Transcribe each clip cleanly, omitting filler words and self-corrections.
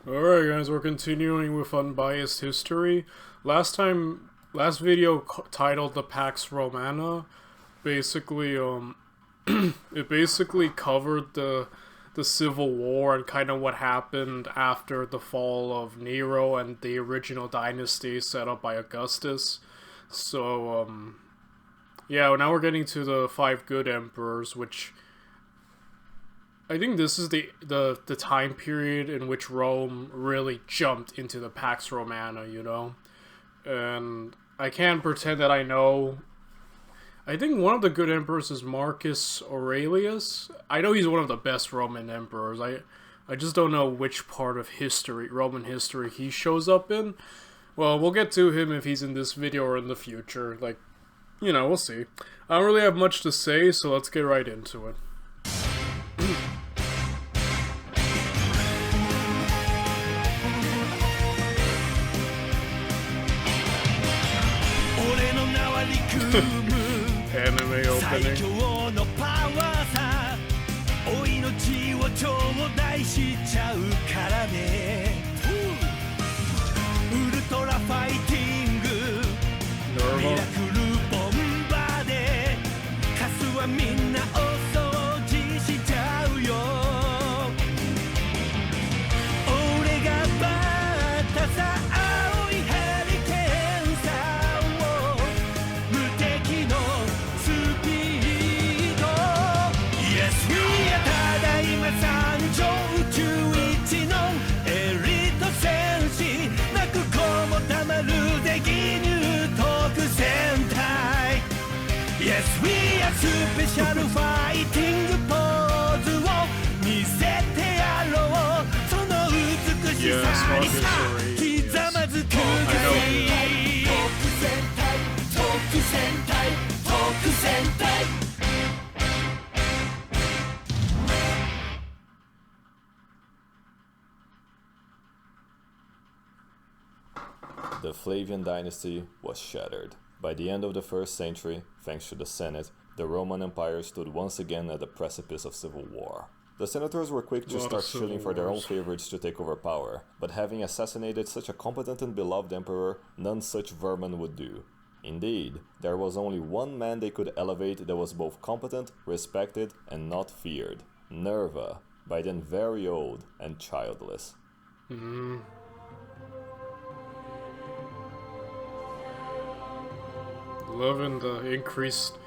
Alright guys, we're continuing with Unbiased History. Last video titled the Pax Romana, basically, it basically covered the Civil War and kind of what happened after the fall of Nero and the original dynasty set up by Augustus. So, yeah, now we're getting to the 5 good emperors, which I think this is the time period in which Rome really jumped into the Pax Romana, you know? And I can't pretend that I know. I think one of the good emperors is Marcus Aurelius. I know he's one of the best Roman emperors. I just don't know which part of history, Roman history, he shows up in. Well, we'll get to him if he's in this video or in the future. Like, you know, we'll see. I don't really have much to say, so let's get right into it. Anime opening. Yes, Marcus Aurelius. I know. The Flavian dynasty was shattered. By the end of the 1st century, thanks to the Senate, the Roman Empire stood once again at the precipice of civil war. The senators were quick to start shooting for their own favorites to take over power, but having assassinated such a competent and beloved emperor, none such vermin would do. Indeed, there was only one man they could elevate that was both competent, respected, and not feared. Nerva, by then very old and childless. Loving the increased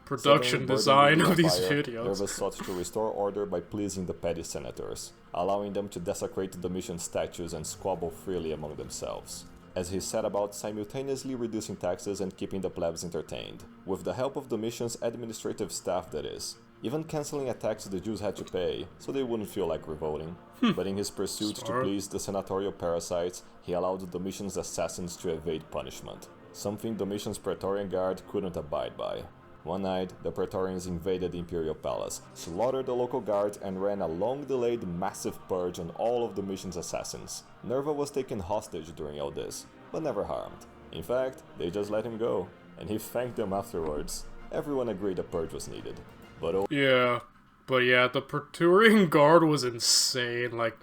production design of these videos. Nerva sought to restore order by pleasing the petty senators, allowing them to desecrate Domitian's statues and squabble freely among themselves, as he set about simultaneously reducing taxes and keeping the plebs entertained, with the help of Domitian's administrative staff, that is, even cancelling a tax the Jews had to pay, so they wouldn't feel like revolting. But in his pursuit to please the senatorial parasites, he allowed Domitian's assassins to evade punishment, something Domitian's Praetorian Guard couldn't abide by. One night, the Praetorians invaded the imperial palace, slaughtered the local guards, and ran a long-delayed massive purge on all of Domitian's assassins. Nerva was taken hostage during all this, but never harmed. In fact, they just let him go, and he thanked them afterwards. Everyone agreed a purge was needed. But yeah, the Praetorian Guard was insane. Like,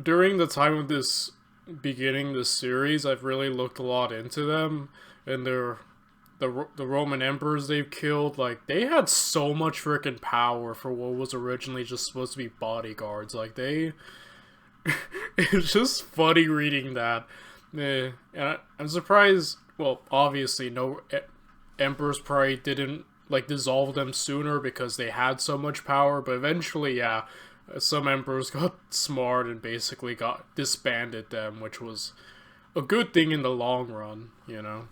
during the time of this series, I've really looked a lot into them, and the Roman emperors they've killed. Like, they had so much freaking power for what was originally just supposed to be bodyguards. Like, it's just funny reading that. And I'm surprised, well, obviously no emperors probably didn't like dissolve them sooner because they had so much power, but eventually, yeah, some emperors got smart and basically disbanded them, which was a good thing in the long run, you know.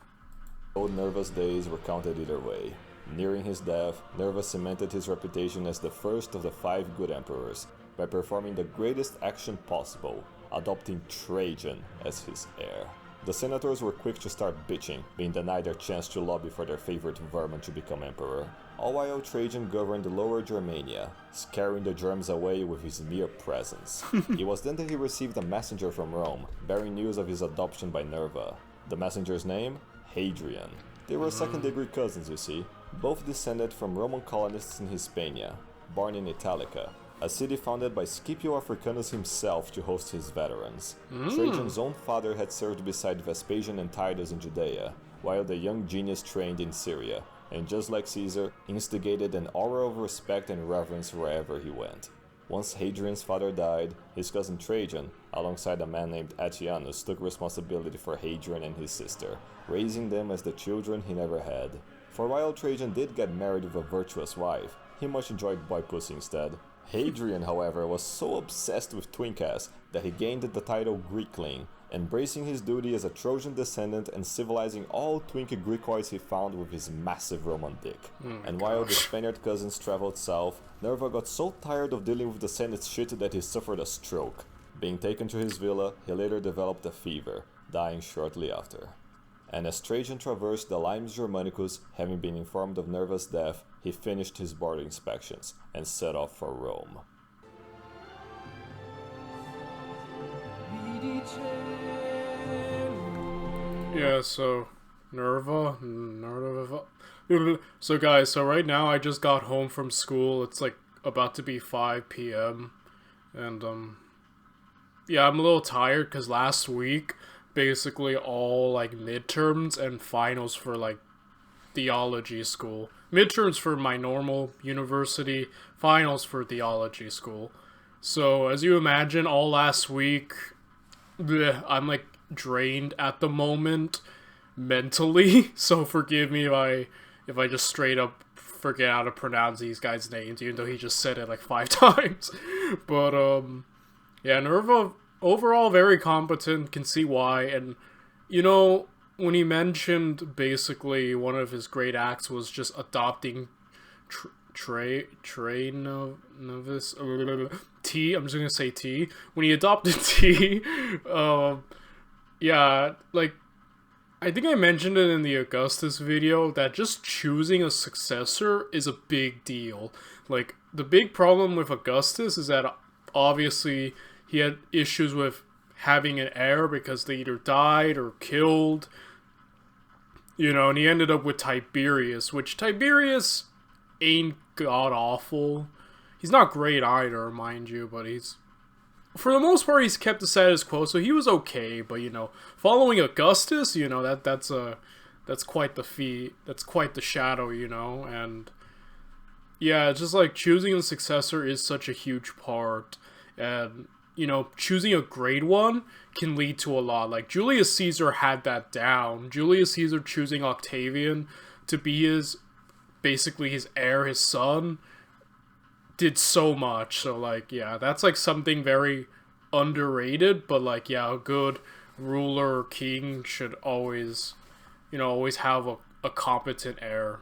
Old Nerva's days were counted either way. Nearing his death, Nerva cemented his reputation as the first of the 5 good emperors by performing the greatest action possible, adopting Trajan as his heir. The senators were quick to start bitching, being denied their chance to lobby for their favorite vermin to become emperor. All while Trajan governed Lower Germania, scaring the Germs away with his mere presence. It was then that he received a messenger from Rome, bearing news of his adoption by Nerva. The messenger's name? Hadrian. They were second-degree cousins, you see, both descended from Roman colonists in Hispania, born in Italica. a city founded by Scipio Africanus himself to host his veterans. Trajan's own father had served beside Vespasian and Titus in Judea, while the young genius trained in Syria, and just like Caesar, instigated an aura of respect and reverence wherever he went. Once Hadrian's father died, his cousin Trajan, alongside a man named Attianus, took responsibility for Hadrian and his sister, raising them as the children he never had. For while Trajan did get married with a virtuous wife, he much enjoyed boy pussy instead. Hadrian, however, was so obsessed with twink-ass that he gained the title Greekling, embracing his duty as a Trojan descendant and civilizing all twinkie Greekoids he found with his massive Roman dick. And while the Spaniard cousins traveled south, Nerva got so tired of dealing with the Senate's shit that he suffered a stroke. Being taken to his villa, he later developed a fever, dying shortly after. And as Trajan traversed the Limes Germanicus, having been informed of Nerva's death, he finished his border inspections and set off for Rome. Yeah, so Nerva. So guys, so right now I just got home from school. It's like about to be 5 p.m. and yeah, I'm a little tired because last week basically all like midterms and finals for like theology school. Midterms for my normal university, finals for theology school. So as you imagine, all last week I'm like drained at the moment mentally, so forgive me if I just straight up forget how to pronounce these guys' names, even though he just said it like 5 times. But yeah, Nerva overall very competent, can see why. And you know, when he mentioned basically one of his great acts was just adopting Novice T. I'm just gonna say T. When he adopted T, yeah, like I think I mentioned it in the Augustus video that just choosing a successor is a big deal. Like the big problem with Augustus is that obviously he had issues with having an heir because they either died or killed. You know, and he ended up with Tiberius, which Tiberius ain't god-awful. He's not great either, mind you, but he's... For the most part, he's kept the status quo, so he was okay, but, you know, following Augustus, you know, that's quite the feat. That's quite the shadow, you know, and... Yeah, it's just like choosing a successor is such a huge part, and... You know, choosing a great one can lead to a lot. Like, Julius Caesar had that down. Julius Caesar choosing Octavian to be his, basically his heir, his son, did so much. So, like, yeah, that's, like, something very underrated. But, like, yeah, a good ruler or king should always, you know, always have a competent heir.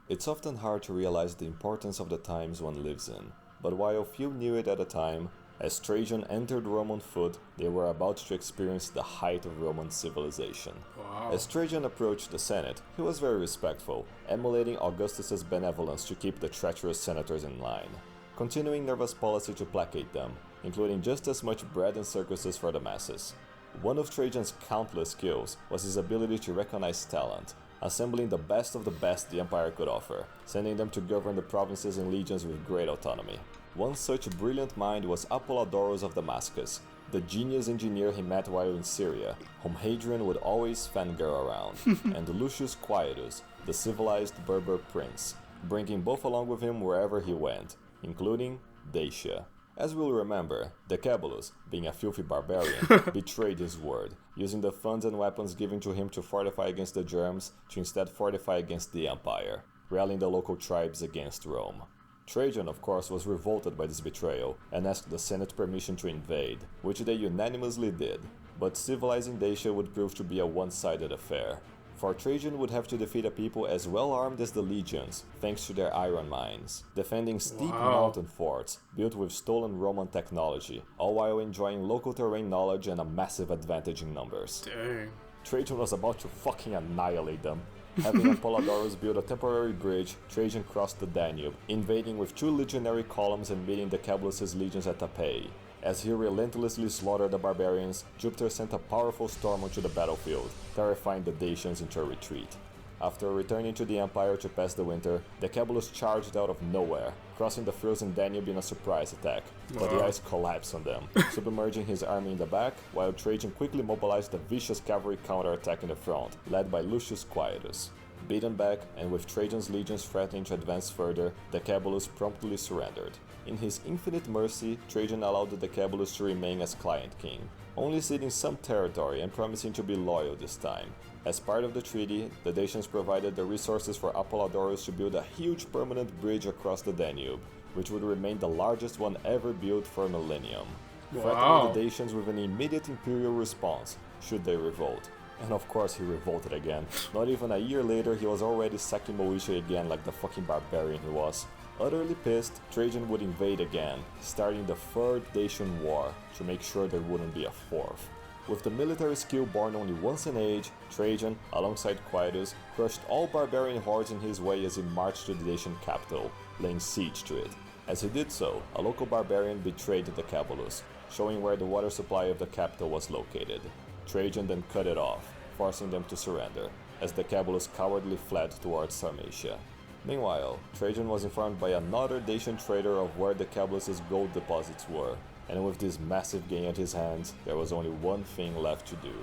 It's often hard to realize the importance of the times one lives in, but while few knew it at the time, as Trajan entered Rome on foot, they were about to experience the height of Roman civilization. Wow. As Trajan approached the Senate, he was very respectful, emulating Augustus's benevolence to keep the treacherous senators in line, continuing Nerva's policy to placate them, including just as much bread and circuses for the masses. One of Trajan's countless skills was his ability to recognize talent, assembling the best of the best the empire could offer, sending them to govern the provinces and legions with great autonomy. One such brilliant mind was Apollodorus of Damascus, the genius engineer he met while in Syria, whom Hadrian would always fangirl around, and Lucius Quietus, the civilized Berber prince, bringing both along with him wherever he went, including Dacia. As we'll remember, Decebulus, being a filthy barbarian, betrayed his word, using the funds and weapons given to him to fortify against the Germs to instead fortify against the Empire, rallying the local tribes against Rome. Trajan, of course, was revolted by this betrayal and asked the Senate permission to invade, which they unanimously did, but civilizing Dacia would prove to be a one-sided affair. For Trajan would have to defeat a people as well armed as the legions, thanks to their iron mines, defending steep mountain forts built with stolen Roman technology, all while enjoying local terrain knowledge and a massive advantage in numbers. Dang. Trajan was about to fucking annihilate them. Having Apollodorus build a temporary bridge, Trajan crossed the Danube, invading with 2 legionary columns and meeting Decebulus' legions at Tapae. As he relentlessly slaughtered the barbarians, Jupiter sent a powerful storm onto the battlefield, terrifying the Dacians into a retreat. After returning to the Empire to pass the winter, the Decebulus charged out of nowhere, crossing the frozen Danube in a surprise attack, but the ice collapsed on them, submerging his army in the back, while Trajan quickly mobilized a vicious cavalry counterattack in the front, led by Lucius Quietus. Beaten back, and with Trajan's legions threatening to advance further, the Decebulus promptly surrendered. In his infinite mercy, Trajan allowed the Decebulus to remain as client king, only ceding some territory and promising to be loyal this time. As part of the treaty, the Dacians provided the resources for Apollodorus to build a huge permanent bridge across the Danube, which would remain the largest one ever built for a millennium, threatening the Dacians with an immediate imperial response, should they revolt. And of course he revolted again. Not even a year later he was already sacking Moesia again like the fucking barbarian he was. Utterly pissed, Trajan would invade again, starting the Third Dacian War, to make sure there wouldn't be a fourth. With the military skill born only once in age, Trajan, alongside Quietus, crushed all barbarian hordes in his way as he marched to the Dacian capital, laying siege to it. As he did so, a local barbarian betrayed the Decebulus, showing where the water supply of the capital was located. Trajan then cut it off, forcing them to surrender, as the Decebulus cowardly fled towards Sarmatia. Meanwhile, Trajan was informed by another Dacian trader of where the Decebulus' gold deposits were, and with this massive gain at his hands, there was only one thing left to do.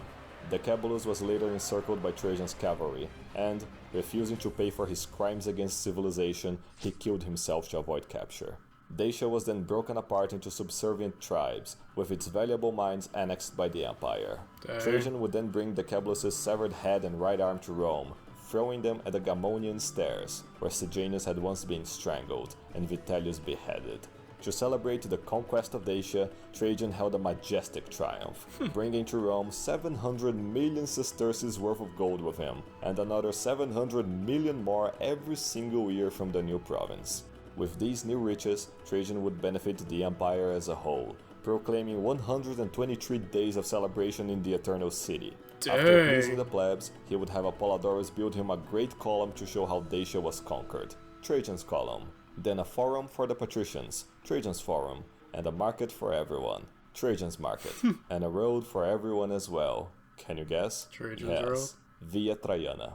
The Decebulus was later encircled by Trajan's cavalry, and, refusing to pay for his crimes against civilization, he killed himself to avoid capture. Dacia was then broken apart into subservient tribes, with its valuable mines annexed by the Empire. Trajan would then bring the Decebulus' severed head and right arm to Rome, throwing them at the Gamonian stairs, where Sejanus had once been strangled, and Vitellius beheaded. To celebrate the conquest of Dacia, Trajan held a majestic triumph, bringing to Rome 700 million sesterces worth of gold with him, and another 700 million more every single year from the new province. With these new riches, Trajan would benefit the empire as a whole, proclaiming 123 days of celebration in the Eternal City. After pleasing the plebs, he would have Apollodorus build him a great column to show how Dacia was conquered, Trajan's Column. Then a forum for the patricians, Trajan's Forum, and a market for everyone, Trajan's Market, and a road for everyone as well. Can you guess? Trajan's Road? Via Traiana.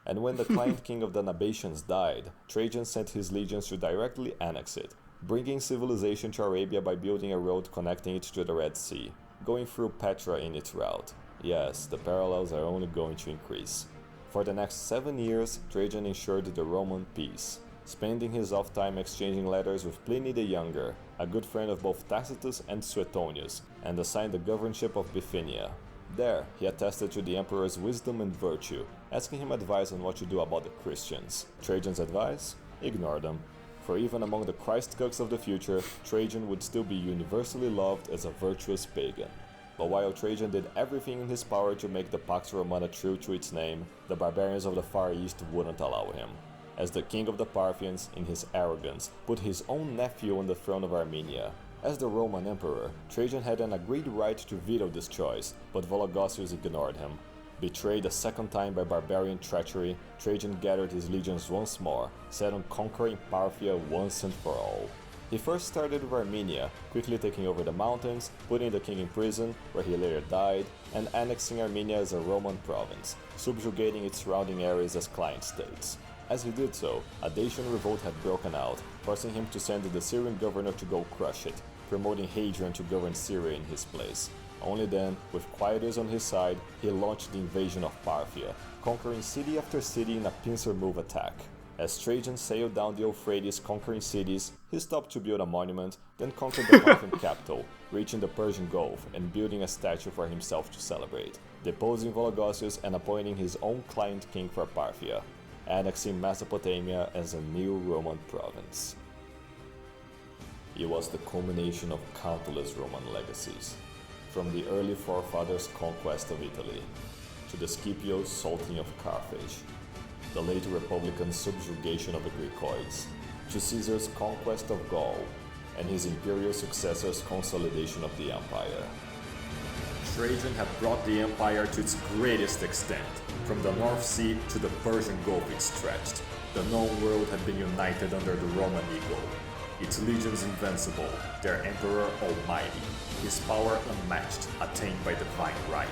And when the client king of the Nabateans died, Trajan sent his legions to directly annex it, bringing civilization to Arabia by building a road connecting it to the Red Sea, going through Petra in its route. Yes, the parallels are only going to increase. For the next 7 years, Trajan ensured the Roman peace, spending his off time exchanging letters with Pliny the Younger, a good friend of both Tacitus and Suetonius, and assigned the governorship of Bithynia. There, he attested to the emperor's wisdom and virtue, asking him advice on what to do about the Christians. Trajan's advice? Ignore them. For even among the Christ-cucks of the future, Trajan would still be universally loved as a virtuous pagan. But while Trajan did everything in his power to make the Pax Romana true to its name, the barbarians of the Far East wouldn't allow him. As the king of the Parthians, in his arrogance, put his own nephew on the throne of Armenia. As the Roman emperor, Trajan had an agreed right to veto this choice, but Vologases ignored him. Betrayed a second time by barbarian treachery, Trajan gathered his legions once more, set on conquering Parthia once and for all. He first started with Armenia, quickly taking over the mountains, putting the king in prison, where he later died, and annexing Armenia as a Roman province, subjugating its surrounding areas as client states. As he did so, a Dacian revolt had broken out, forcing him to send the Syrian governor to go crush it, promoting Hadrian to govern Syria in his place. Only then, with Quietus on his side, he launched the invasion of Parthia, conquering city after city in a pincer move attack. As Trajan sailed down the Euphrates conquering cities, he stopped to build a monument, then conquered the Parthian capital, reaching the Persian Gulf and building a statue for himself to celebrate, deposing Vologases and appointing his own client king for Parthia, annexing Mesopotamia as a new Roman province. It was the culmination of countless Roman legacies, from the early forefathers' conquest of Italy, to the Scipio's salting of Carthage, the late Republican subjugation of the Grecoids, to Caesar's conquest of Gaul, and his imperial successor's consolidation of the empire. Trajan had brought the empire to its greatest extent. From the North Sea to the Persian Gulf it stretched. The known world had been united under the Roman eagle. its legions invincible, their emperor almighty, his power unmatched, attained by divine right.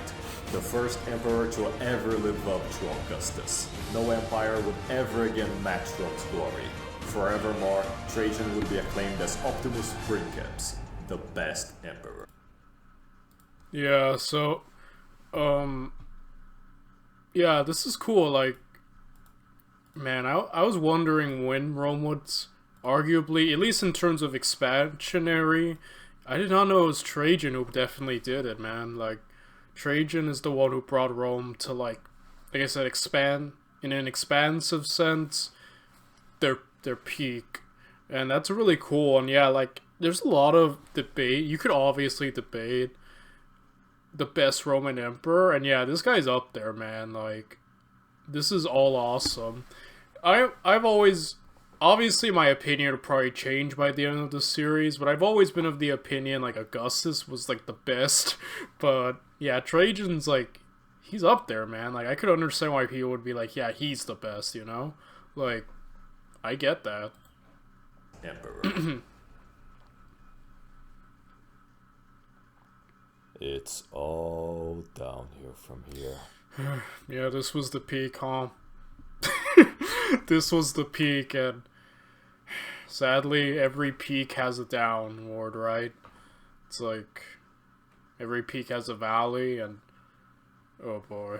The first emperor to ever live up to Augustus. No empire would ever again match Rome's glory. Forevermore, Trajan would be acclaimed as Optimus Princeps, the best emperor. Yeah, so, yeah, this is cool. Like, man, I was wondering when Rome would arguably, at least in terms of expansionary, I did not know it was Trajan who definitely did it, man. Like, Trajan is the one who brought Rome to, like I said, expand in an expansive sense, their peak, and that's really cool. And yeah, like there's a lot of debate. You could obviously debate the best Roman emperor, and yeah, this guy's up there, man. Like, this is all awesome. I've always, obviously my opinion will probably change by the end of the series, but I've always been of the opinion like Augustus was like the best. But yeah, Trajan's like, he's up there, man. Like, I could understand why people would be like, yeah, he's the best, you know? Like, I get that. Emperor. It's all downhill from here. Yeah, this was the peak, huh? This was the peak, and sadly, every peak has a downward, right? It's like, every peak has a valley, and oh boy.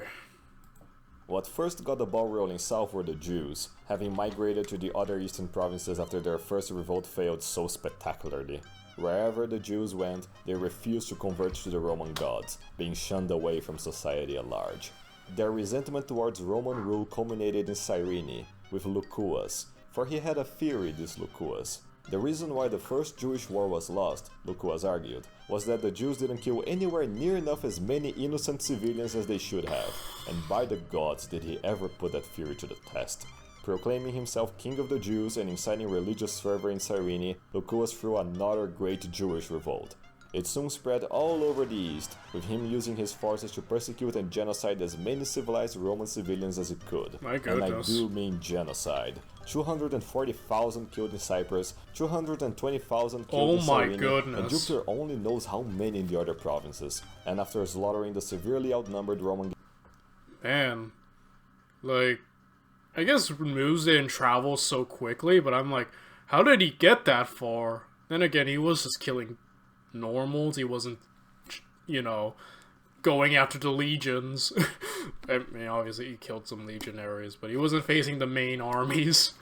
What first got the ball rolling south were the Jews, having migrated to the other eastern provinces after their first revolt failed so spectacularly. Wherever the Jews went, they refused to convert to the Roman gods, being shunned away from society at large. Their resentment towards Roman rule culminated in Cyrene, with Lucullus, for he had a theory, this Lucullus. The reason why the first Jewish war was lost, Lucullus argued, was that the Jews didn't kill anywhere near enough as many innocent civilians as they should have, and by the gods did he ever put that theory to the test. Proclaiming himself king of the Jews and inciting religious fervor in Cyrene, Lucullus threw another great Jewish revolt. It soon spread all over the east, with him using his forces to persecute and genocide as many civilized Roman civilians as he could. My goodness. And I do mean genocide. 240,000 killed in Cyprus, 220,000 killed in Cyrene, goodness. and Jupiter only knows how many in the other provinces. And after slaughtering the severely outnumbered Roman... Man, like, I guess news didn't travel so quickly, but I'm like, how did he get that far? Then again, he was just killing normals. He wasn't, you know, going after the legions. I mean, obviously he killed some legionaries, but he wasn't facing the main armies.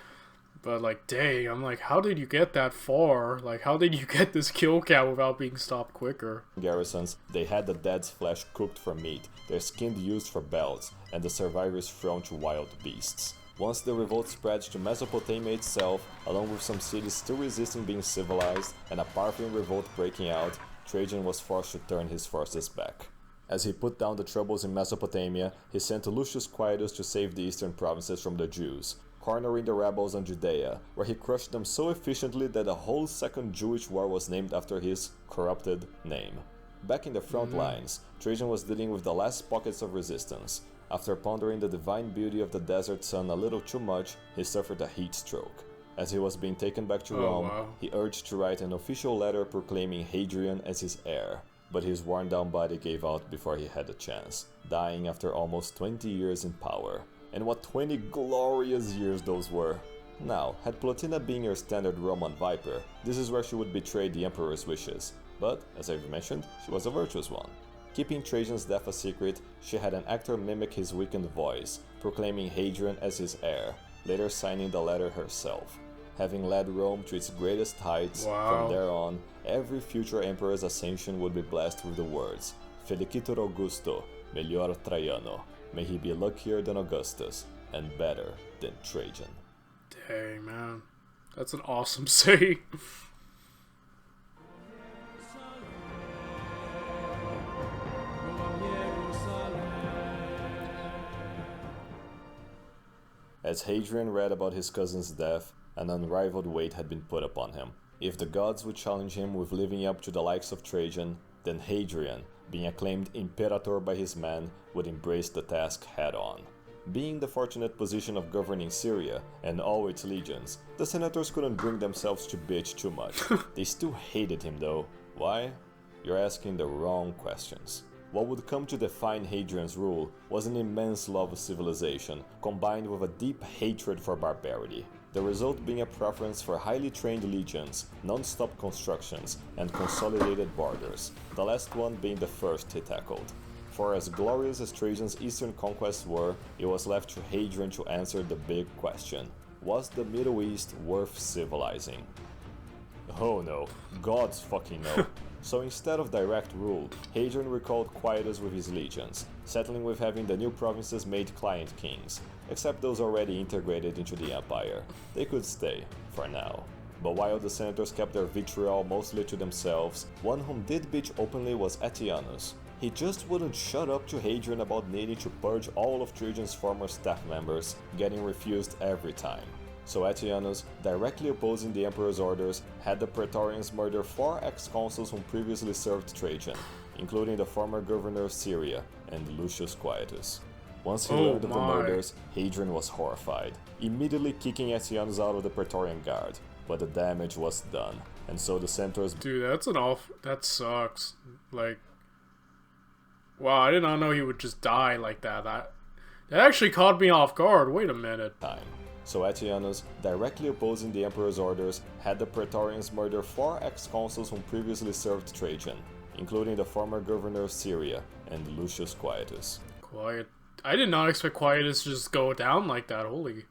But like, dang, I'm like, how did you get that far? Like, how did you get this kill count without being stopped quicker? Garrisons, they had the dead's flesh cooked for meat, their skin used for belts, and the survivors thrown to wild beasts. Once the revolt spread to Mesopotamia itself, along with some cities still resisting being civilized, and a Parthian revolt breaking out, Trajan was forced to turn his forces back. As he put down the troubles in Mesopotamia, he sent Lucius Quietus to save the eastern provinces from the Jews, cornering the rebels in Judea, where he crushed them so efficiently that a whole second Jewish war was named after his corrupted name. Back in the front lines, Trajan was dealing with the last pockets of resistance. After pondering the divine beauty of the desert sun a little too much, he suffered a heat stroke. As he was being taken back to Rome, he urged to write an official letter proclaiming Hadrian as his heir, but his worn-down body gave out before he had a chance, dying after almost 20 years in power. And what 20 glorious years those were! Now, had Plotina been your standard Roman viper, this is where she would betray the emperor's wishes. But, as I've mentioned, she was a virtuous one. Keeping Trajan's death a secret, she had an actor mimic his weakened voice, proclaiming Hadrian as his heir, later signing the letter herself. Having led Rome to its greatest heights, from there on, every future emperor's ascension would be blessed with the words, Felicitur Augusto, melior Traiano. May he be luckier than Augustus, and better than Trajan. Dang, man. That's an awesome saying. As Hadrian read about his cousin's death, an unrivaled weight had been put upon him. If the gods would challenge him with living up to the likes of Trajan, then Hadrian, being acclaimed imperator by his men, would embrace the task head-on. Being the fortunate position of governing Syria and all its legions, the senators couldn't bring themselves to bitch too much. They still hated him though. Why? You're asking the wrong questions. What would come to define Hadrian's rule was an immense love of civilization, combined with a deep hatred for barbarity. The result being a preference for highly trained legions, non-stop constructions, and consolidated borders, the last one being the first he tackled. For as glorious as Trajan's eastern conquests were, it was left to Hadrian to answer the big question: was the Middle East worth civilizing? Oh no, gods fucking no. So instead of direct rule, Hadrian recalled quietus with his legions, settling with having the new provinces made client kings, except those already integrated into the empire. They could stay, for now. But while the senators kept their vitriol mostly to themselves, one whom did bitch openly was Attianus. He just wouldn't shut up to Hadrian about needing to purge all of Trajan's former staff members, getting refused every time. So Attianus, directly opposing the emperor's orders, had the Praetorians murder 4 ex-consuls whom previously served Trajan, including the former governor of Syria and Lucius Quietus. Once he learned of the murders, Hadrian was horrified, immediately kicking Attianus out of the Praetorian Guard, but the damage was done, and so the centaurs— Dude, that sucks. Like, wow, I did not know he would just die like that. That actually caught me off guard. Wait a minute. So Attianus, directly opposing the emperor's orders, had the Praetorians murder 4 ex-consuls whom previously served Trajan, including the former governor of Syria and Lucius Quietus. I did not expect Quietus to just go down like that. Holy.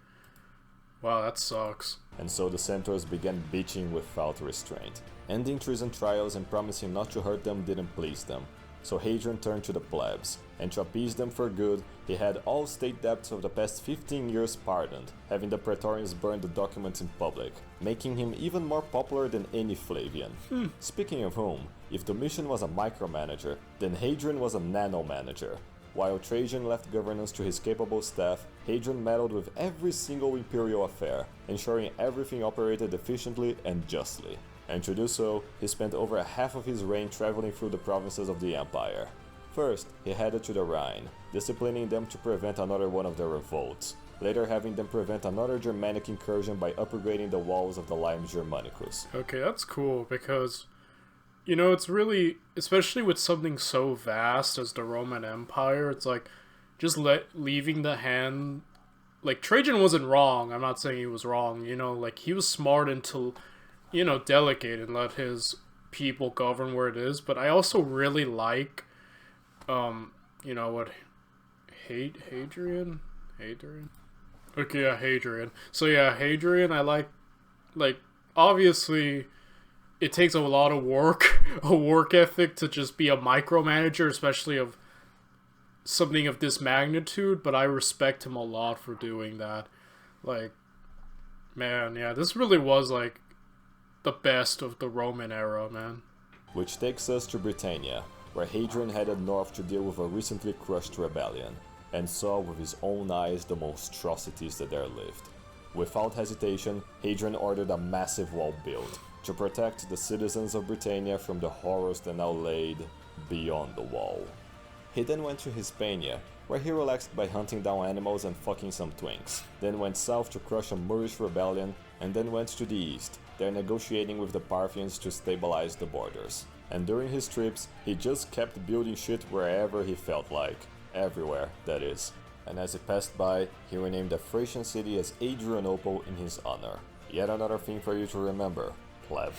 Wow, that sucks. And so the centaurs began bitching without restraint. Ending treason trials and promising not to hurt them didn't please them. So Hadrian turned to the plebs, and to appease them for good, he had all state debts of the past 15 years pardoned, having the Praetorians burn the documents in public, making him even more popular than any Flavian. Speaking of whom, if Domitian was a micromanager, then Hadrian was a nanomanager. While Trajan left governance to his capable staff, Hadrian meddled with every single imperial affair, ensuring everything operated efficiently and justly. And to do so, he spent over half of his reign traveling through the provinces of the empire. First, he headed to the Rhine, disciplining them to prevent another one of their revolts, later having them prevent another Germanic incursion by upgrading the walls of the Limes Germanicus. Okay, that's cool, because, you know, it's really, especially with something so vast as the Roman Empire, it's like, just leaving the hand, like, Trajan wasn't wrong, I'm not saying he was wrong, you know, like, he was smart until, you know, delegate and let his people govern where it is, but I also really like, you know what, Hadrian? Okay, yeah, Hadrian. So yeah, Hadrian, I like, obviously, it takes a lot of work, a work ethic to just be a micromanager, especially of something of this magnitude, but I respect him a lot for doing that. Like, man, yeah, this really was, like, the best of the Roman era, man. Which takes us to Britannia, where Hadrian headed north to deal with a recently crushed rebellion, and saw with his own eyes the monstrosities that there lived. Without hesitation, Hadrian ordered a massive wall built, to protect the citizens of Britannia from the horrors that now laid beyond the wall. He then went to Hispania, where he relaxed by hunting down animals and fucking some twinks, then went south to crush a Moorish rebellion, and then went to the east, there negotiating with the Parthians to stabilize the borders. And during his trips, he just kept building shit wherever he felt like. Everywhere, that is. And as he passed by, he renamed the Thracian city as Adrianople in his honor. Yet another thing for you to remember, pleb.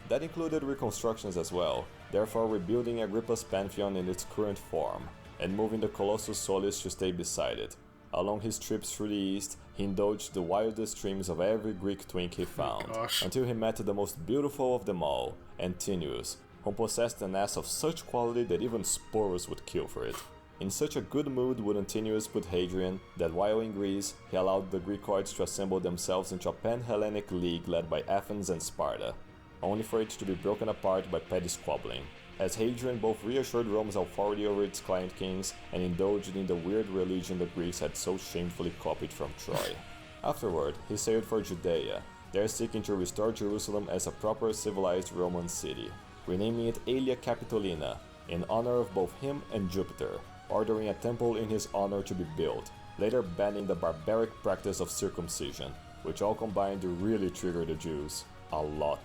That included reconstructions as well, therefore rebuilding Agrippa's Pantheon in its current form, and moving the Colossus Solis to stay beside it. Along his trips through the east, he indulged the wildest dreams of every Greek twink he found, until he met the most beautiful of them all, Antinous, who possessed an ass of such quality that even Sporus would kill for it. In such a good mood would Antinous put Hadrian, that while in Greece, he allowed the Greekoids to assemble themselves into a pan-Hellenic league led by Athens and Sparta, only for it to be broken apart by petty squabbling, as Hadrian both reassured Rome's authority over its client kings and indulged in the weird religion the Greeks had so shamefully copied from Troy. Afterward, he sailed for Judea, there seeking to restore Jerusalem as a proper civilized Roman city, renaming it Aelia Capitolina, in honor of both him and Jupiter, ordering a temple in his honor to be built, later banning the barbaric practice of circumcision, which all combined to really trigger the Jews a lot.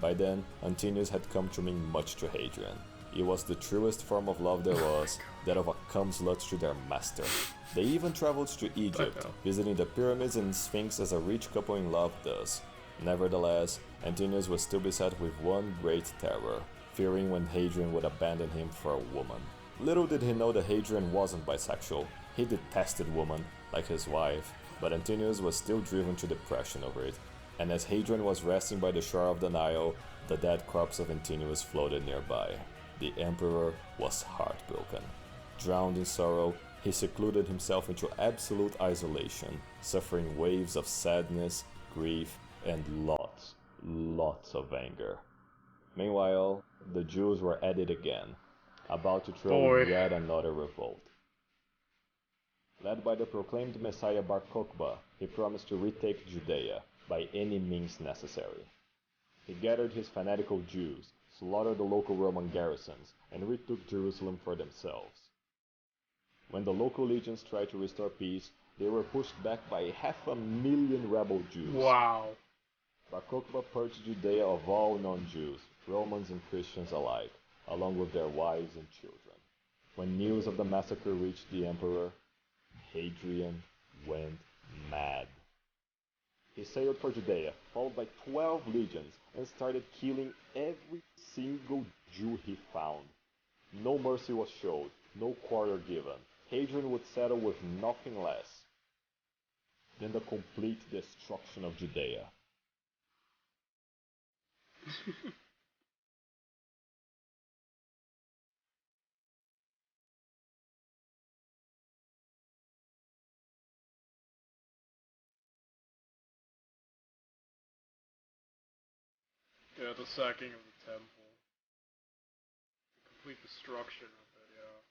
By then, Antonius had come to mean much to Hadrian. It was the truest form of love there was, that of a cum-slut to their master. They even traveled to Egypt, visiting the pyramids and Sphinx as a rich couple in love does. Nevertheless, Antonius was still beset with one great terror, fearing when Hadrian would abandon him for a woman. Little did he know that Hadrian wasn't bisexual. He detested women, like his wife, but Antonius was still driven to depression over it. And as Hadrian was resting by the shore of the Nile, the dead corpse of Antonius floated nearby. The emperor was heartbroken. Drowned in sorrow, he secluded himself into absolute isolation, suffering waves of sadness, grief, and lots of anger. Meanwhile, the Jews were at it again, about to throw yet another revolt. Led by the proclaimed Messiah Bar Kokhba, he promised to retake Judea by any means necessary. He gathered his fanatical Jews, slaughtered the local Roman garrisons, and retook Jerusalem for themselves. When the local legions tried to restore peace, they were pushed back by 500,000 rebel Jews. Wow. Bar Kokhba purged Judea of all non-Jews, Romans and Christians alike, along with their wives and children. When news of the massacre reached the emperor, Hadrian went mad. He sailed for Judea, followed by 12 legions, and started killing every single Jew he found. No mercy was showed, no quarter given. Hadrian would settle with nothing less than the complete destruction of Judea. Yeah, the sacking of the temple. The complete destruction of it, yeah.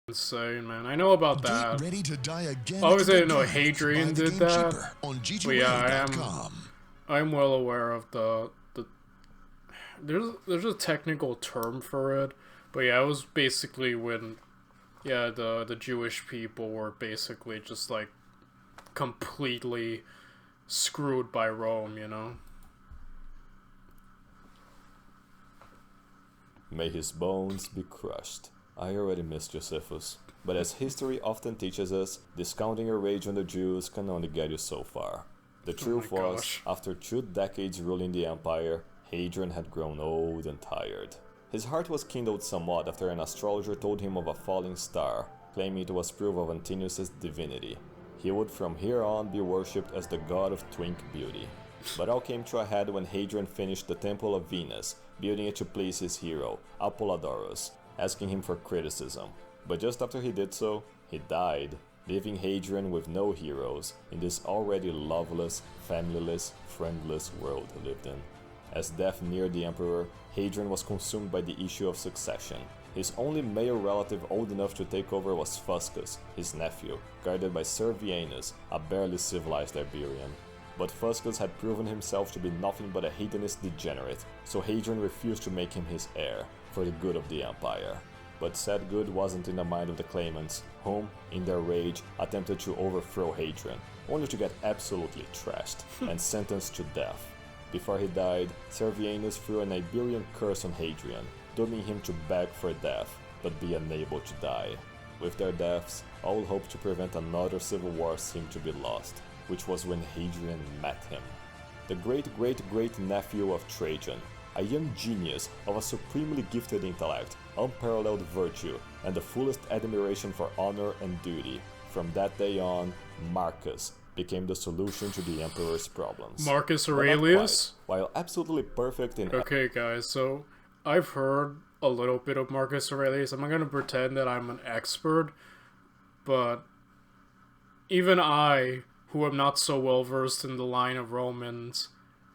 Insane, man. I know about that. Ready to die again. Obviously, I didn't know Hadrian did that. But yeah, I'm well aware of the there's a technical term for it. But yeah, it was basically when the Jewish people were basically just like completely screwed by Rome, you know? May his bones be crushed. I already missed Josephus. But as history often teaches us, discounting your rage on the Jews can only get you so far. The truth was, after 2 decades ruling the empire, Hadrian had grown old and tired. His heart was kindled somewhat after an astrologer told him of a falling star, claiming it was proof of Antonius' divinity. He would from here on be worshipped as the god of twink beauty. But all came to a head when Hadrian finished the Temple of Venus, building it to please his hero, Apollodorus, asking him for criticism. But just after he did so, he died, leaving Hadrian with no heroes in this already loveless, familyless, friendless world he lived in. As death neared the emperor, Hadrian was consumed by the issue of succession. His only male relative old enough to take over was Fuscus, his nephew, guarded by Servianus, a barely civilized Iberian. But Fuscus had proven himself to be nothing but a hedonist degenerate, so Hadrian refused to make him his heir, for the good of the empire. But said good wasn't in the mind of the claimants, whom, in their rage, attempted to overthrow Hadrian, only to get absolutely trashed, and sentenced to death. Before he died, Servianus threw an Iberian curse on Hadrian, dooming him to beg for death, but be unable to die. With their deaths, all hope to prevent another civil war seemed to be lost, which was when Hadrian met him. The great-great-great-nephew of Trajan, a young genius of a supremely gifted intellect, unparalleled virtue, and the fullest admiration for honor and duty. From that day on, Marcus became the solution to the emperor's problems. Marcus Aurelius? While absolutely perfect in... Okay guys, so I've heard a little bit of Marcus Aurelius. I'm not gonna pretend that I'm an expert, but even I, who am not so well versed in the line of Romans,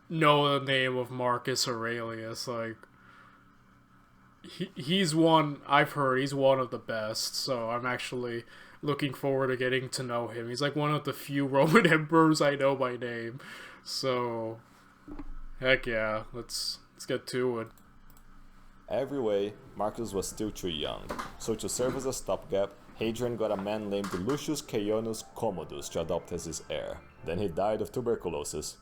know the name of Marcus Aurelius. Like, he's one, I've heard he's one of the best, so I'm actually looking forward to getting to know him. He's like one of the few Roman emperors I know by name. So, heck yeah, let's get to it. Every way, Marcus was still too young, so to serve as a stopgap, Hadrian got a man named Lucius Caeonus Commodus to adopt as his heir. Then he died of tuberculosis,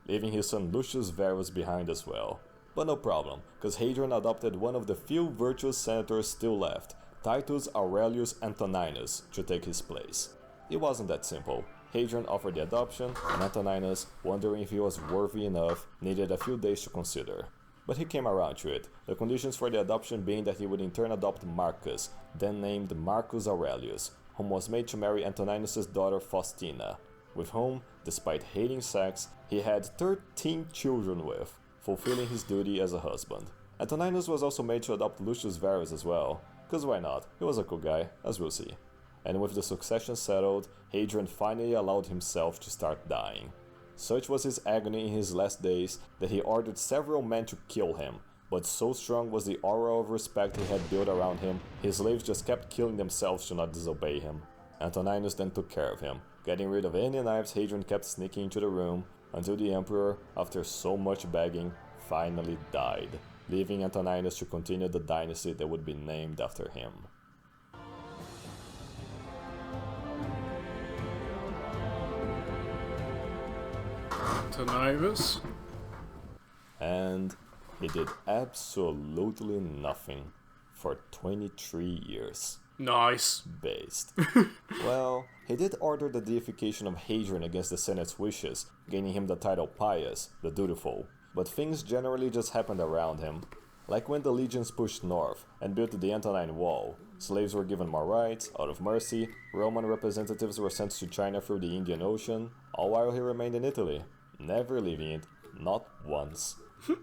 leaving his son Lucius Verus behind as well. But no problem, cause Hadrian adopted one of the few virtuous senators still left, Titus Aurelius Antoninus, to take his place. It wasn't that simple. Hadrian offered the adoption, and Antoninus, wondering if he was worthy enough, needed a few days to consider. But he came around to it, the conditions for the adoption being that he would in turn adopt Marcus, then named Marcus Aurelius, whom was made to marry Antoninus' daughter Faustina, with whom, despite hating sex, he had 13 children with, fulfilling his duty as a husband. Antoninus was also made to adopt Lucius Verus as well, cause why not, he was a cool guy, as we'll see. And with the succession settled, Hadrian finally allowed himself to start dying. Such was his agony in his last days that he ordered several men to kill him, but so strong was the aura of respect he had built around him, his slaves just kept killing themselves to not disobey him. Antoninus then took care of him, getting rid of any knives Hadrian kept sneaking into the room, until the emperor, after so much begging, finally died, leaving Antoninus to continue the dynasty that would be named after him. Antoninus? And he did absolutely nothing for 23 years. Nice. Based. Well, he did order the deification of Hadrian against the Senate's wishes, gaining him the title Pius, the Dutiful. But things generally just happened around him. Like when the legions pushed north and built the Antonine Wall, slaves were given more rights, out of mercy, Roman representatives were sent to China through the Indian Ocean, all while he remained in Italy, never leaving it, not once.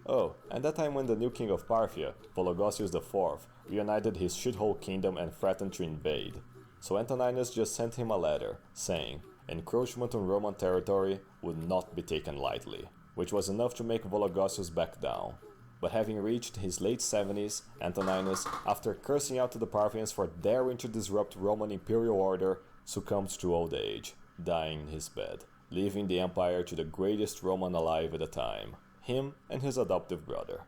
Oh, and that time when the new king of Parthia, Vologases IV, reunited his shithole kingdom and threatened to invade. So Antoninus just sent him a letter, saying, encroachment on Roman territory would not be taken lightly, which was enough to make Vologases back down. But having reached his late 70s, Antoninus, after cursing out to the Parthians for daring to disrupt Roman imperial order, succumbed to old age, dying in his bed, leaving the empire to the greatest Roman alive at the time, him and his adoptive brother.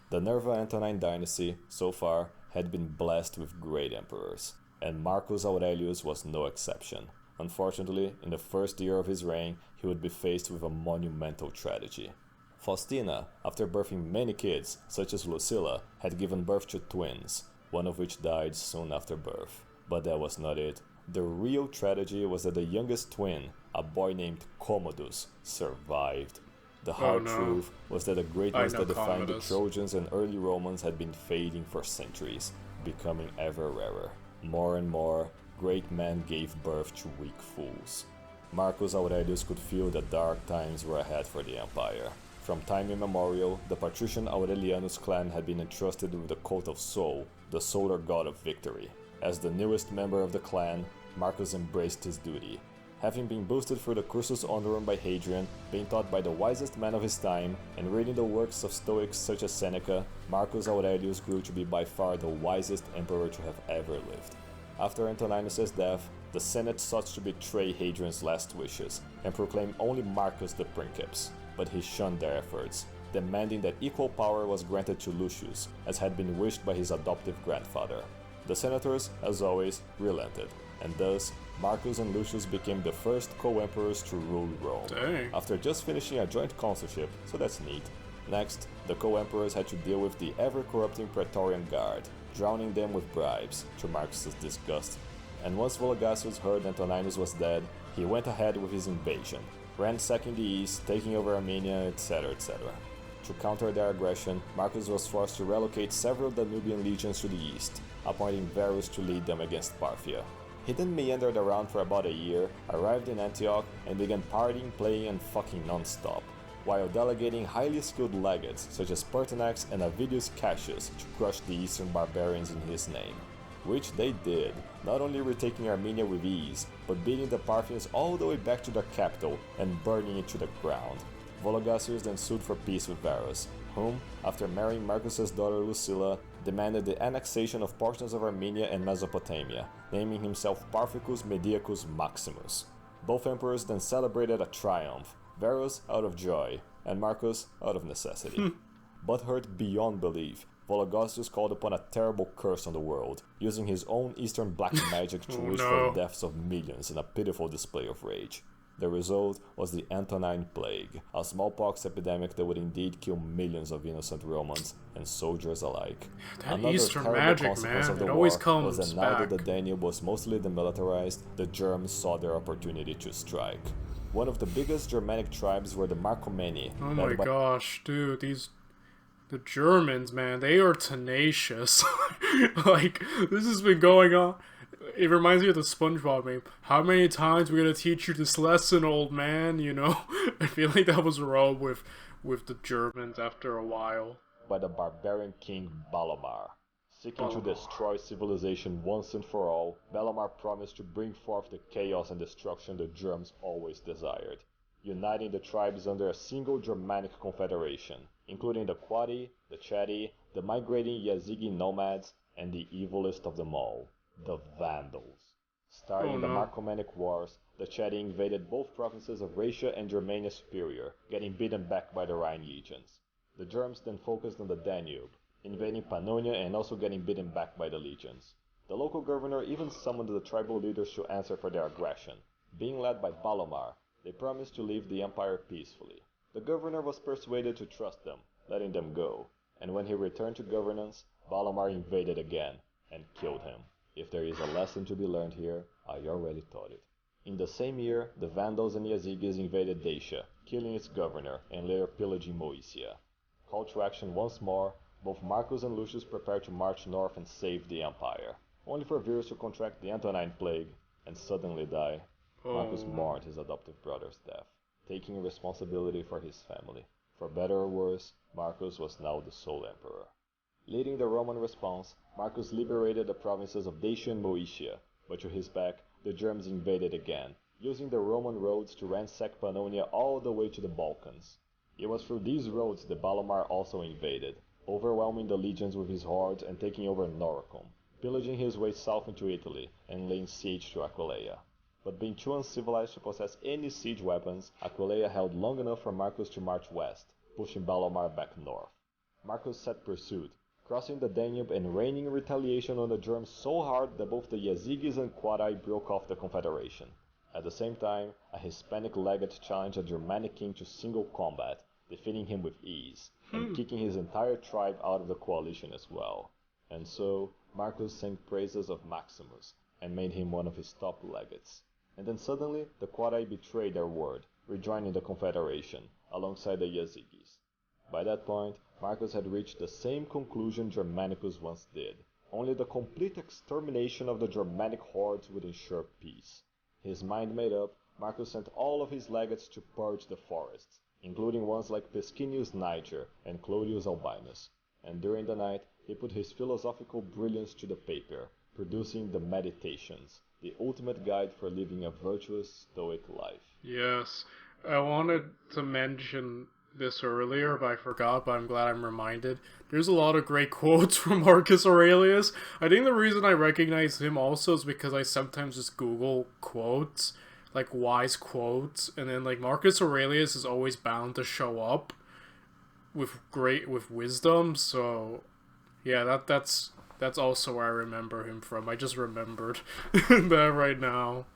The Nerva Antonine dynasty, so far, had been blessed with great emperors, and Marcus Aurelius was no exception. Unfortunately, in the first year of his reign, he would be faced with a monumental tragedy. Faustina, after birthing many kids, such as Lucilla, had given birth to twins, one of which died soon after birth. But that was not it. The real tragedy was that the youngest twin, a boy named Commodus, survived. The hard truth was that the greatness that defined the Trojans and early Romans had been fading for centuries, becoming ever rarer. More and more, great men gave birth to weak fools. Marcus Aurelius could feel that dark times were ahead for the empire. From time immemorial, the patrician Aurelianus clan had been entrusted with the cult of Sol, the solar god of victory. As the newest member of the clan, Marcus embraced his duty. Having been boosted through the cursus honorum by Hadrian, being taught by the wisest man of his time, and reading the works of Stoics such as Seneca, Marcus Aurelius grew to be by far the wisest emperor to have ever lived. After Antoninus' death, the Senate sought to betray Hadrian's last wishes, and proclaim only Marcus the Princeps, but he shunned their efforts, demanding that equal power was granted to Lucius, as had been wished by his adoptive grandfather. The senators, as always, relented, and thus, Marcus and Lucius became the first co-emperors to rule Rome, after just finishing a joint consulship, so that's neat. Next, the co-emperors had to deal with the ever-corrupting Praetorian Guard, drowning them with bribes, to Marcus's disgust. And once Vologases heard Antoninus was dead, he went ahead with his invasion, ransacking the east, taking over Armenia, etc., etc. To counter their aggression, Marcus was forced to relocate several Danubian legions to the east, appointing Varus to lead them against Parthia. He then meandered around for about a year, arrived in Antioch, and began partying, playing, and fucking non-stop, while delegating highly skilled legates such as Pertinax and Avidius Cassius to crush the eastern barbarians in his name. Which they did, not only retaking Armenia with ease, but beating the Parthians all the way back to their capital and burning it to the ground. Vologases then sued for peace with Varus, whom, after marrying Marcus's daughter Lucilla, demanded the annexation of portions of Armenia and Mesopotamia, naming himself Parthicus Mediacus Maximus. Both emperors then celebrated a triumph, Varus out of joy, and Marcus out of necessity. Butthurt beyond belief, Vologases called upon a terrible curse on the world, using his own eastern black magic to wish for the deaths of millions in a pitiful display of rage. The result was the Antonine Plague, a smallpox epidemic that would indeed kill millions of innocent Romans and soldiers alike. That Another Eastern terrible magic, consequence man, of the it always war comes was that now back. that the Danube was mostly demilitarized, the Germs saw their opportunity to strike. One of the biggest Germanic tribes were the Marcomanni. Oh my gosh, dude, the Germans, man, they are tenacious. Like, this has been going on. It reminds me of the SpongeBob meme. How many times we're gonna teach you this lesson, old man? You know, I feel like that was wrong with the Germans after a while. By the barbarian king Balomar. Seeking to destroy civilization once and for all, Balomar promised to bring forth the chaos and destruction the Germs always desired, uniting the tribes under a single Germanic confederation, including the Quadi, the Chatti, the migrating Yazigi nomads, and the evilest of them all, the Vandals. Starting the Marcomannic Wars, the Chatti invaded both provinces of Raetia and Germania Superior, getting beaten back by the Rhine legions. The Germs then focused on the Danube, invading Pannonia and also getting beaten back by the legions. The local governor even summoned the tribal leaders to answer for their aggression. Being led by Balomar, they promised to leave the empire peacefully. The governor was persuaded to trust them, letting them go, and when he returned to governance, Balomar invaded again and killed him. If there is a lesson to be learned here, I already taught it. In the same year, the Vandals and Yazigis invaded Dacia, killing its governor and later pillaging Moesia. Called to action once more, both Marcus and Lucius prepared to march north and save the empire, only for Varus to contract the Antonine Plague and suddenly die. Marcus mourned his adoptive brother's death, taking responsibility for his family. For better or worse, Marcus was now the sole emperor. Leading the Roman response, Marcus liberated the provinces of Dacia and Moesia, but to his back, the Germs invaded again, using the Roman roads to ransack Pannonia all the way to the Balkans. It was through these roads that Balomar also invaded, overwhelming the legions with his hordes and taking over Noricum, pillaging his way south into Italy and laying siege to Aquileia. But being too uncivilized to possess any siege weapons, Aquileia held long enough for Marcus to march west, pushing Balomar back north. Marcus set pursuit, crossing the Danube and raining retaliation on the Germs so hard that both the Yazigis and Quadi broke off the confederation. At the same time, a Hispanic legate challenged a Germanic king to single combat, defeating him with ease, and kicking his entire tribe out of the coalition as well. And so, Marcus sang praises of Maximus, and made him one of his top legates. And then suddenly, the Quadi betrayed their word, rejoining the confederation, alongside the Yazigis. By that point, Marcus had reached the same conclusion Germanicus once did. Only the complete extermination of the Germanic hordes would ensure peace. His mind made up, Marcus sent all of his legates to purge the forests, including ones like Pesquinius Niger and Clodius Albinus. And during the night, he put his philosophical brilliance to the paper, producing the Meditations, the ultimate guide for living a virtuous Stoic life. Yes, I wanted to mention this earlier, but I forgot, but I'm glad I'm reminded. There's a lot of great quotes from Marcus Aurelius. I think the reason I recognize him also is because I sometimes just Google quotes, like wise quotes, and then like Marcus Aurelius is always bound to show up with wisdom, so yeah, that's also where I remember him from. I just remembered that right now.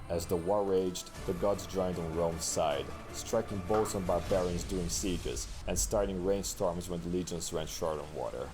As the war raged, the gods joined on Rome's side, striking bolts on barbarians during sieges and starting rainstorms when the legions ran short on water.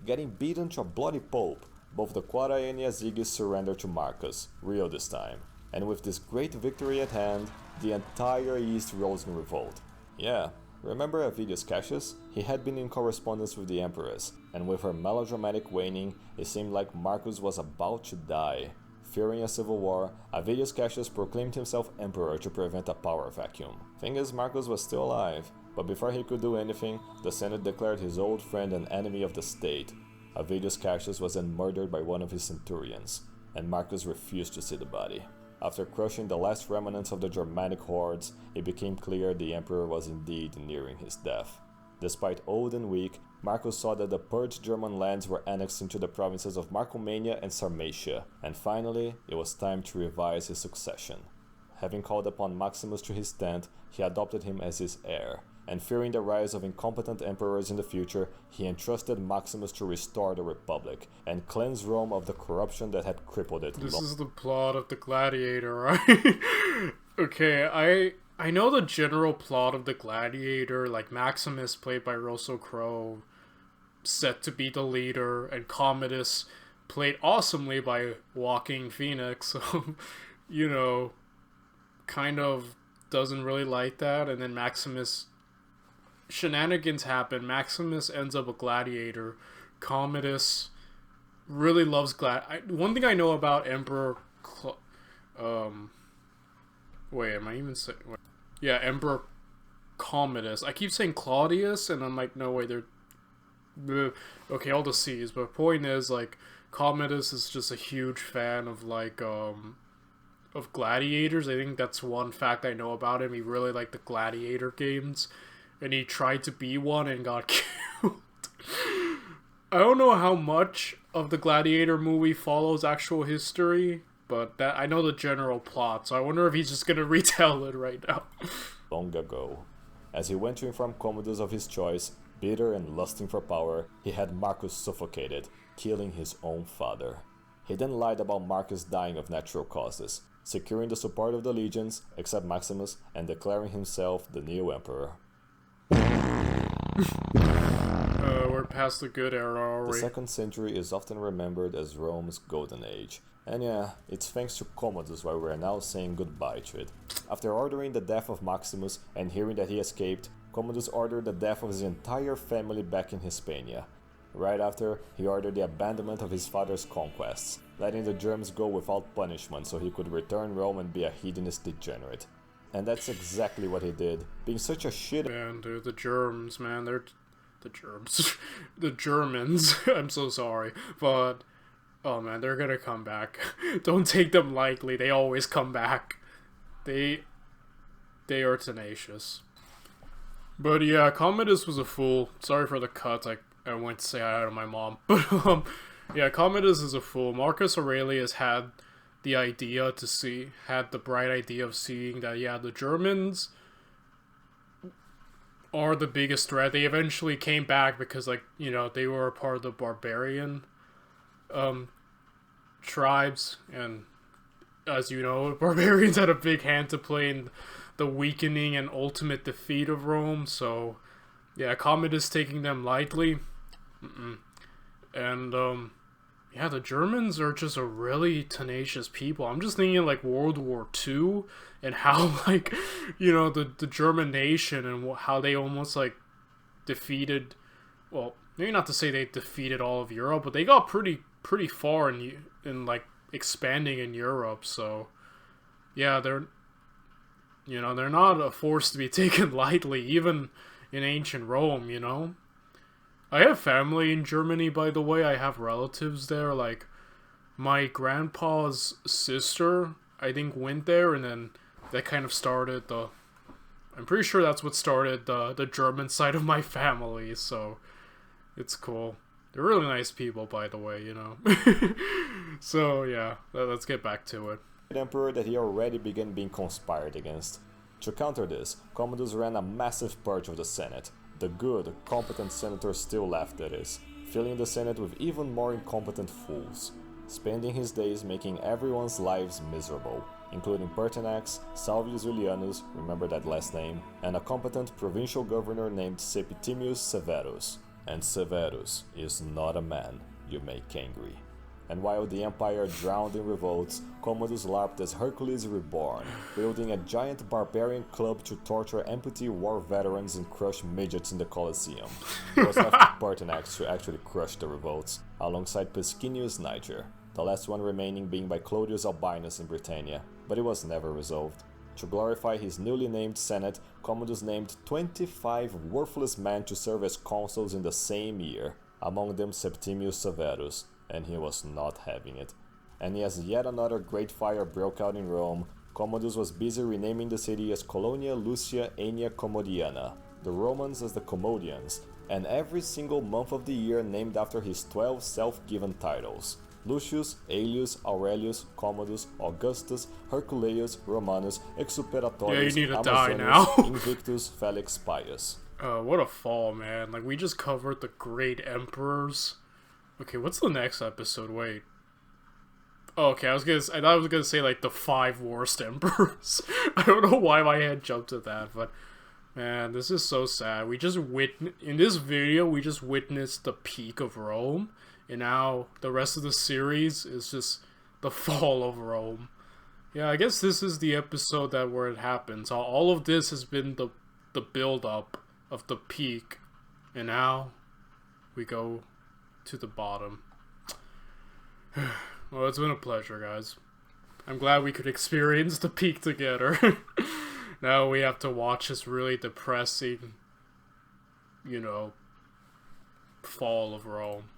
Getting beaten to a bloody pulp, both the Quadi and Yazigis surrendered to Marcus, real this time, and with this great victory at hand, the entire East rose in revolt. Yeah, Remember Avidius Cassius? He had been in correspondence with the Empress, and with her melodramatic waning, it seemed like Marcus was about to die. Fearing a civil war, Avidius Cassius proclaimed himself emperor to prevent a power vacuum. Thing is, Marcus was still alive, but before he could do anything, the Senate declared his old friend an enemy of the state. Avidius Cassius was then murdered by one of his centurions, and Marcus refused to see the body. After crushing the last remnants of the Germanic hordes, it became clear the emperor was indeed nearing his death. Despite old and weak, Marcus saw that the purged German lands were annexed into the provinces of Marcomania and Sarmatia, and finally, it was time to revise his succession. Having called upon Maximus to his tent, he adopted him as his heir, and fearing the rise of incompetent emperors in the future, he entrusted Maximus to restore the Republic and cleanse Rome of the corruption that had crippled it. This is the plot of The Gladiator, right? Okay, I know the general plot of The Gladiator, like Maximus, played by Russell Crowe, set to be the leader, and Commodus, played awesomely by Joaquin Phoenix, so, you know, kind of doesn't really like that, and then Maximus... Shenanigans happen. Maximus ends up a gladiator. Commodus really loves one thing I know about Emperor wait, am I even saying... Yeah, Emperor Commodus. I keep saying Claudius, and I'm like, no, wait, they're... Okay, all the C's, but point is, like, Commodus is just a huge fan of, like, of gladiators. I think that's one fact I know about him. He really liked the gladiator games. And he tried to be one and got killed. I don't know how much of the Gladiator movie follows actual history, but that I know the general plot, so I wonder if he's just gonna retell it right now. Long ago, as he went to inform Commodus of his choice, bitter and lusting for power, he had Marcus suffocated, killing his own father. He then lied about Marcus dying of natural causes, securing the support of the legions, except Maximus, and declaring himself the new emperor. We're past the good era already. The 2nd century is often remembered as Rome's golden age. And yeah, it's thanks to Commodus why we're now saying goodbye to it. After ordering the death of Maximus and hearing that he escaped, Commodus ordered the death of his entire family back in Hispania. Right after, he ordered the abandonment of his father's conquests, letting the Germs go without punishment so he could return Rome and be a hedonist degenerate. And that's exactly what he did, being such a shit. Man, dude, the germs, man, they're... The germs. The Germans. I'm so sorry. But, oh man, they're gonna come back. Don't take them lightly, they always come back. They are tenacious. But yeah, Commodus was a fool. Sorry for the cut, I went to say hi to my mom. But, yeah, Commodus is a fool. Marcus Aurelius had the bright idea of seeing that, yeah, the Germans are the biggest threat. They eventually came back because, like, you know, they were a part of the barbarian tribes, and as you know, barbarians had a big hand to play in the weakening and ultimate defeat of Rome, so yeah, Commodus taking them lightly. And yeah, the Germans are just a really tenacious people. I'm just thinking like World War II and how, like, you know, the German nation and how they almost like defeated, well, maybe not to say they defeated all of Europe, but they got pretty far in like expanding in Europe. So yeah, they're not a force to be taken lightly, even in ancient Rome, you know. I have family in Germany, by the way. I have relatives there. Like, my grandpa's sister, I think, went there, and then that kind of started I'm pretty sure that's what started the German side of my family, so it's cool. They're really nice people, by the way, you know. So, yeah, let's get back to it. The emperor that he already began being conspired against. To counter this, Commodus ran a massive purge of the Senate. The good, competent senators still left, that is, filling the Senate with even more incompetent fools, spending his days making everyone's lives miserable, including Pertinax, Salvius Julianus, remember that last name, and a competent provincial governor named Septimius Severus. And Severus is not a man you make angry. And while the Empire drowned in revolts, Commodus LARPed as Hercules Reborn, wielding a giant barbarian club to torture amputee war veterans and crush midgets in the Colosseum. It was left to Pertinax to actually crush the revolts, alongside Pesquinius Niger, the last one remaining being by Clodius Albinus in Britannia, but it was never resolved. To glorify his newly named Senate, Commodus named 25 worthless men to serve as consuls in the same year, among them Septimius Severus, and he was not having it. And as yet another great fire broke out in Rome, Commodus was busy renaming the city as Colonia Lucia Aenia Commodiana, the Romans as the Commodians, and every single month of the year named after his 12 self-given titles: Lucius, Aelius, Aurelius, Commodus, Augustus, Herculeus, Romanus, Exuperatorius, Amazonas, Invictus, Felix Pius. What a fall, man. Like, we just covered the great emperors. Okay, what's the next episode? Wait. Oh, okay, I thought I was gonna say, like, the 5 worst emperors. I don't know why my head jumped to that, but, man, this is so sad. In this video, we just witnessed the peak of Rome, and now the rest of the series is just the fall of Rome. Yeah, I guess this is the episode where it happens. All of this has been the build-up of the peak, and now we go to the bottom. Well, it's been a pleasure, guys. I'm glad we could experience the peak together. Now we have to watch this really depressing, fall of Rome.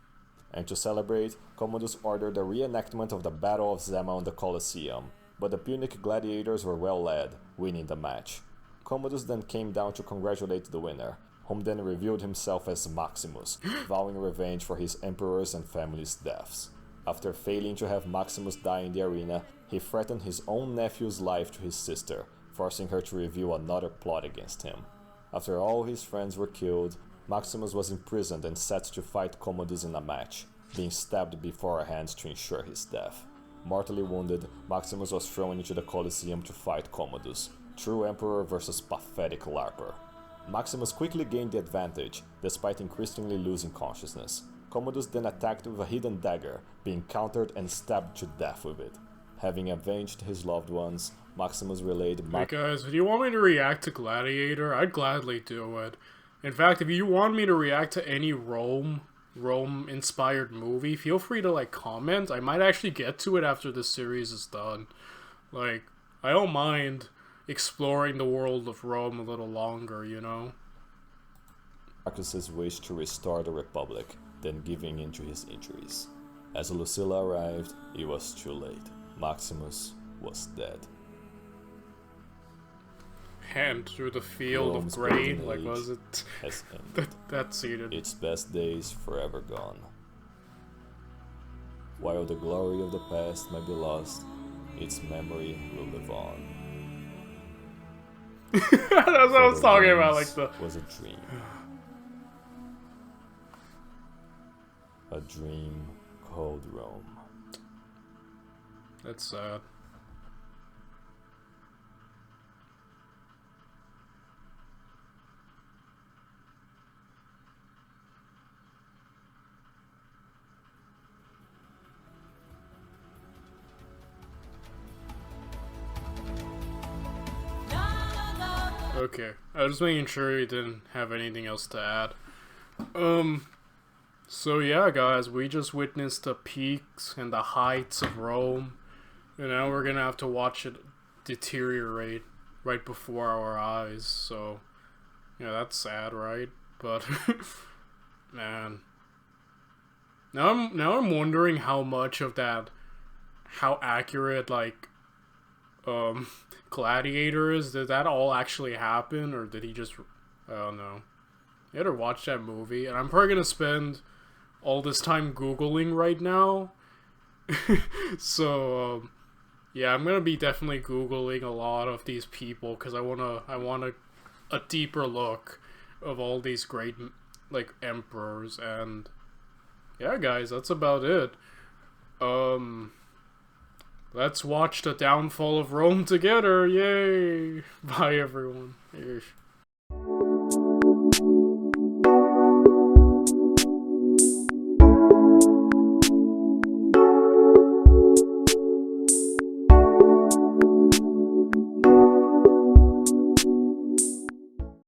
And to celebrate, Commodus ordered a reenactment of the Battle of Zama on the Colosseum, but the Punic gladiators were well led, winning the match. Commodus then came down to congratulate the winner, whom then revealed himself as Maximus, vowing revenge for his emperor's and family's deaths. After failing to have Maximus die in the arena, he threatened his own nephew's life to his sister, forcing her to reveal another plot against him. After all his friends were killed, Maximus was imprisoned and set to fight Commodus in a match, being stabbed before her hands to ensure his death. Mortally wounded, Maximus was thrown into the Colosseum to fight Commodus, true emperor versus pathetic LARPer. Maximus quickly gained the advantage, despite increasingly losing consciousness. Commodus then attacked with a hidden dagger, being countered and stabbed to death with it. Having avenged his loved ones, Maximus relayed... Hey guys, if you want me to react to Gladiator, I'd gladly do it. In fact, if you want me to react to any Rome-inspired movie, feel free to, comment. I might actually get to it after this series is done. I don't mind exploring the world of Rome a little longer, Marcus's wish to restore the Republic, then giving in to his injuries. As Lucilla arrived, it was too late. Maximus was dead. And through the field Rome's of grain, golden was age it? has ended. That's seated. Its best days forever gone. While the glory of the past might be lost, its memory will live on. That's what I was talking about, was a dream. A dream called Rome. That's sad. Okay, I was just making sure you didn't have anything else to add. So yeah, guys, we just witnessed the peaks and the heights of Rome, and now we're gonna have to watch it deteriorate right before our eyes. So, yeah, that's sad, right? But man, now I'm wondering how much of that, how accurate Gladiator is. Did that all actually happen, or did he just... I don't know. You had to watch that movie, and I'm probably gonna spend all this time Googling right now. So, yeah, I'm gonna be definitely Googling a lot of these people, because I want a deeper look of all these great, emperors, and yeah, guys, that's about it. Let's watch the downfall of Rome together. Yay! Bye, everyone. Yeesh.